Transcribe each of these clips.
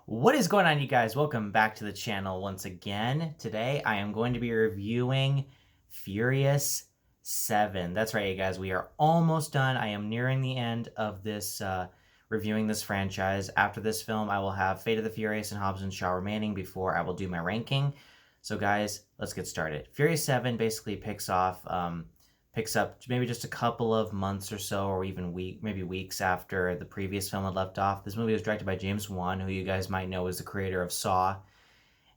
What is going on, you guys? Welcome back to the channel once again. Today I am going to be reviewing Furious 7. That's right, you guys. We are almost done. I am nearing the end of this reviewing this franchise. After this film, I will have Fate of the Furious and Hobbs and Shaw remaining before I will do my ranking. So guys, let's get started. Furious 7 basically picks up maybe just a couple of months or so, or even maybe weeks after the previous film had left off. This movie was directed by James Wan, who you guys might know is the creator of Saw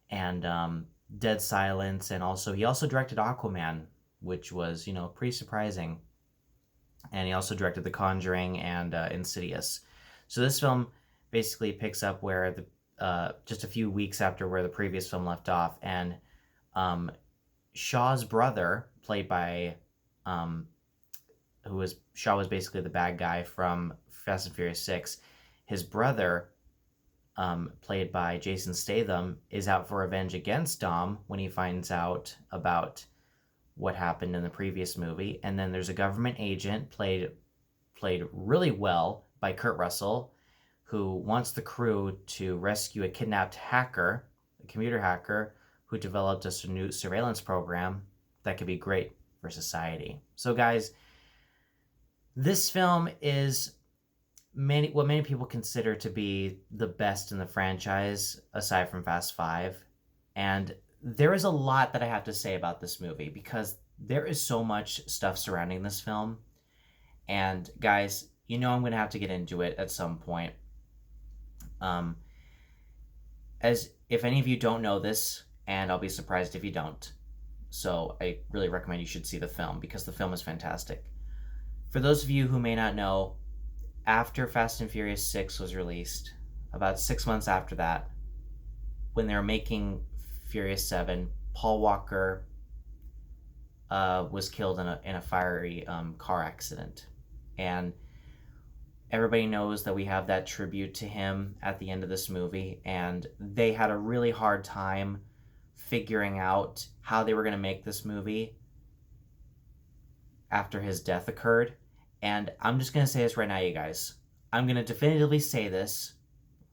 and Dead Silence, and he also directed Aquaman, which was pretty surprising. And he also directed The Conjuring and Insidious. So this film basically picks up where just a few weeks after where the previous film left off, and Shaw's brother, played by Shaw was basically the bad guy from Fast and Furious 6. His brother, played by Jason Statham, is out for revenge against Dom when he finds out about what happened in the previous movie. And then there's a government agent played really well by Kurt Russell, who wants the crew to rescue a kidnapped hacker, a computer hacker, who developed a new surveillance program that could be great for society. So guys, this film is what many people consider to be the best in the franchise, aside from Fast 5. And there is a lot that I have to say about this movie, because there is so much stuff surrounding this film. And guys, I'm going to have to get into it at some point. As if any of you don't know this, and I'll be surprised if you don't. So I really recommend you should see the film, because the film is fantastic. For those of you who may not know, after Fast and Furious 6 was released, about 6 months after that, when they were making Furious 7, Paul Walker was killed in a fiery car accident. And everybody knows that we have that tribute to him at the end of this movie, and they had a really hard time figuring out how they were going to make this movie after his death occurred. And I'm just going to say this right now, you guys. I'm going to definitively say this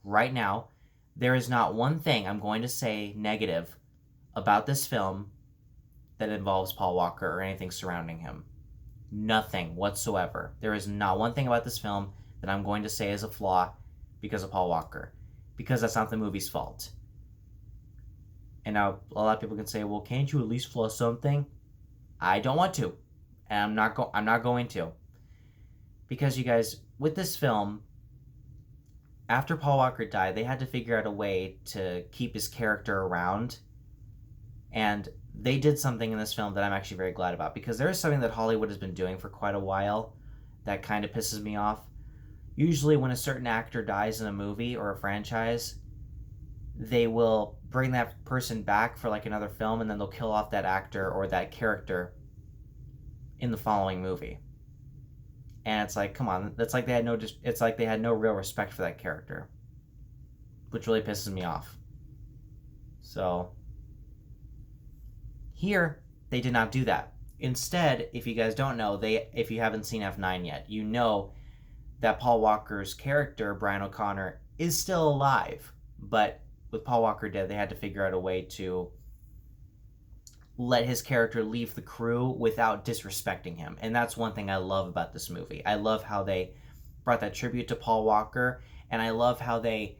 right now. There is not one thing I'm going to say negative about this film that involves Paul Walker or anything surrounding him. Nothing whatsoever. There is not one thing about this film that I'm going to say is a flaw because of Paul Walker, because that's not the movie's fault. And now a lot of people can say, well, can't you at least flaw something? I don't want to. And I'm not going to. Because you guys, with this film, after Paul Walker died, they had to figure out a way to keep his character around. And they did something in this film that I'm actually very glad about, because there is something that Hollywood has been doing for quite a while that kind of pisses me off. Usually when a certain actor dies in a movie or a franchise, they will bring that person back for like another film, and then they'll kill off that actor or that character in the following movie. And it's like, come on, that's like they had no real respect for that character, which really pisses me off. So here they did not do that. Instead, if you guys don't know, if you haven't seen F9 yet, you know that Paul Walker's character, Brian O'Connor, is still alive. But with Paul Walker dead, they had to figure out a way to let his character leave the crew without disrespecting him. And that's one thing I love about this movie. I love how they brought that tribute to Paul Walker, and I love how they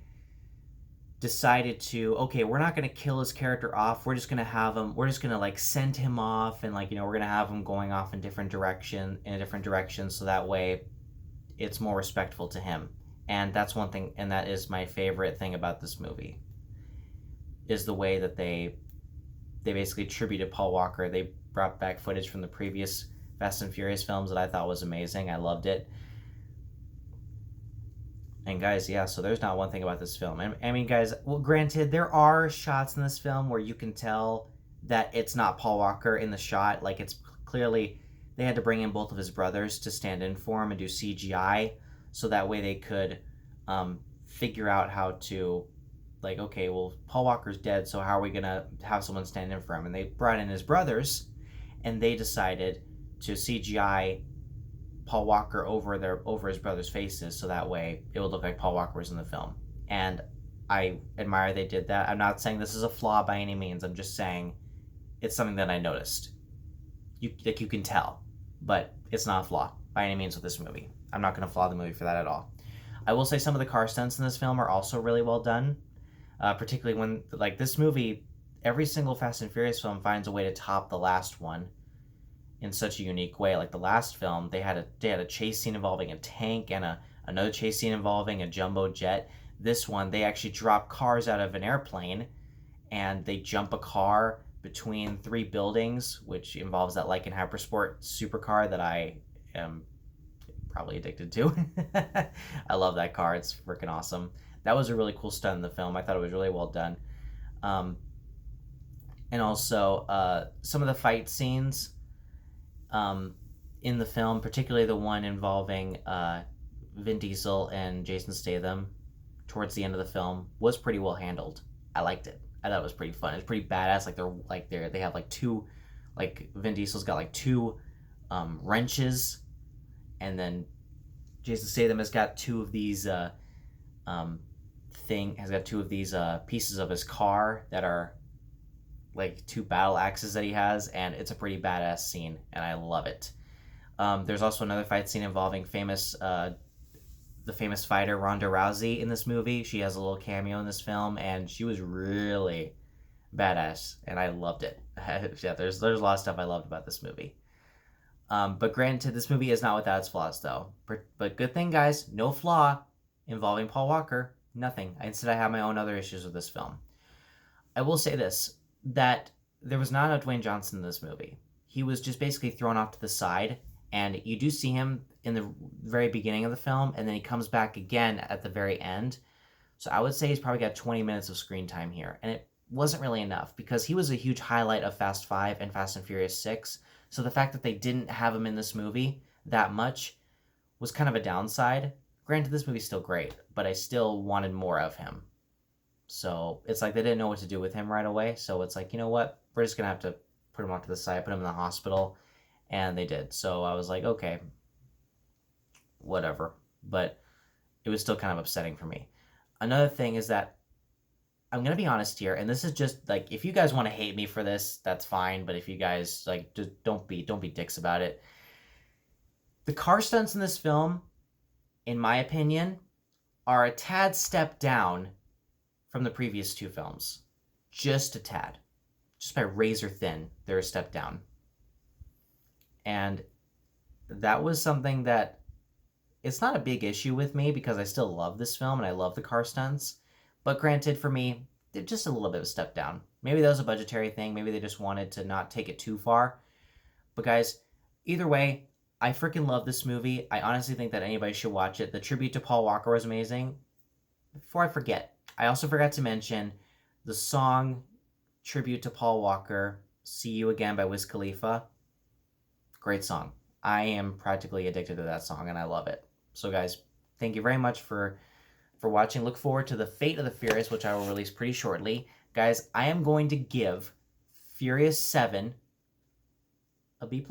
decided to, okay, we're not going to kill his character off. We're just going to like send him off, and like, we're going to have him going off in a different direction, so that way it's more respectful to him. And that's one thing, and that is my favorite thing about this movie, is the way that they basically tributed Paul Walker. They brought back footage from the previous Fast and Furious films that I thought was amazing. I loved it. And guys, yeah, so there's not one thing about this film. I mean, guys, well, granted, there are shots in this film where you can tell that it's not Paul Walker in the shot. Like, it's clearly, they had to bring in both of his brothers to stand in for him and do CGI, so that way they could figure out how to, like, okay, well, Paul Walker's dead, so how are we going to have someone stand in for him? And they brought in his brothers, and they decided to CGI Paul Walker over his brothers' faces, so that way it would look like Paul Walker was in the film. And I admire they did that. I'm not saying this is a flaw by any means. I'm just saying it's something that I noticed. You can tell, but it's not a flaw by any means with this movie. I'm not going to flaw the movie for that at all. I will say some of the car stunts in this film are also really well done, particularly when this movie, every single Fast and Furious film finds a way to top the last one in such a unique way. Like the last film, they had a chase scene involving a tank and another chase scene involving a jumbo jet. This one, they actually drop cars out of an airplane and they jump a car between 3 buildings, which involves that Lycan Hypersport supercar that I am probably addicted to. I love that car. It's freaking awesome. That was a really cool stunt in the film. I thought it was really well done. And also some of the fight scenes in the film, particularly the one involving Vin Diesel and Jason Statham towards the end of the film, was pretty well handled. I liked it. I thought it was pretty fun. It's pretty badass. They have like 2, like Vin Diesel's got like 2 wrenches, and then Jason Statham has got 2 of these pieces of his car that are like 2 battle axes that he has, and it's a pretty badass scene, and I love it. There's also another fight scene involving the famous fighter Ronda Rousey in this movie. She has a little cameo in this film, and she was really badass, and I loved it. Yeah, there's a lot of stuff I loved about this movie. But granted, this movie is not without its flaws, though. But good thing, guys, no flaw involving Paul Walker. Nothing. Instead, I have my own other issues with this film. I will say this, that there was not a Dwayne Johnson in this movie. He was just basically thrown off to the side, and you do see him in the very beginning of the film, and then he comes back again at the very end. So I would say he's probably got 20 minutes of screen time here, and it wasn't really enough because he was a huge highlight of Fast 5 and Fast and Furious 6. So the fact that they didn't have him in this movie that much was kind of a downside. Granted, this movie's still great, but I still wanted more of him. So it's like they didn't know what to do with him right away. So it's like, you know what? We're just going to have to put him off to the side, put him in the hospital. And they did. So I was like, okay, whatever. But it was still kind of upsetting for me. Another thing is that I'm going to be honest here, and this is just like, if you guys want to hate me for this, that's fine. But if you guys like, just don't be dicks about it. The car stunts in this film, in my opinion, are a tad step down from the previous 2 films. Just a tad. Just by razor thin, they're a step down. And that was something that, it's not a big issue with me because I still love this film and I love the car stunts. But granted, for me, they're just a little bit of a step down. Maybe that was a budgetary thing. Maybe they just wanted to not take it too far. But guys, either way, I freaking love this movie. I honestly think that anybody should watch it. The tribute to Paul Walker was amazing. Before I forget, I also forgot to mention the song tribute to Paul Walker, See You Again by Wiz Khalifa. Great song. I am practically addicted to that song, and I love it. So guys, thank you very much for watching. Look forward to the Fate of the Furious, which I will release pretty shortly. Guys, I am going to give Furious 7 a B+.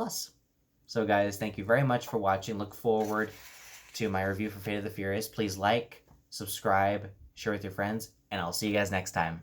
So guys, thank you very much for watching. Look forward to my review for Fate of the Furious. Please like, subscribe, share with your friends, and I'll see you guys next time.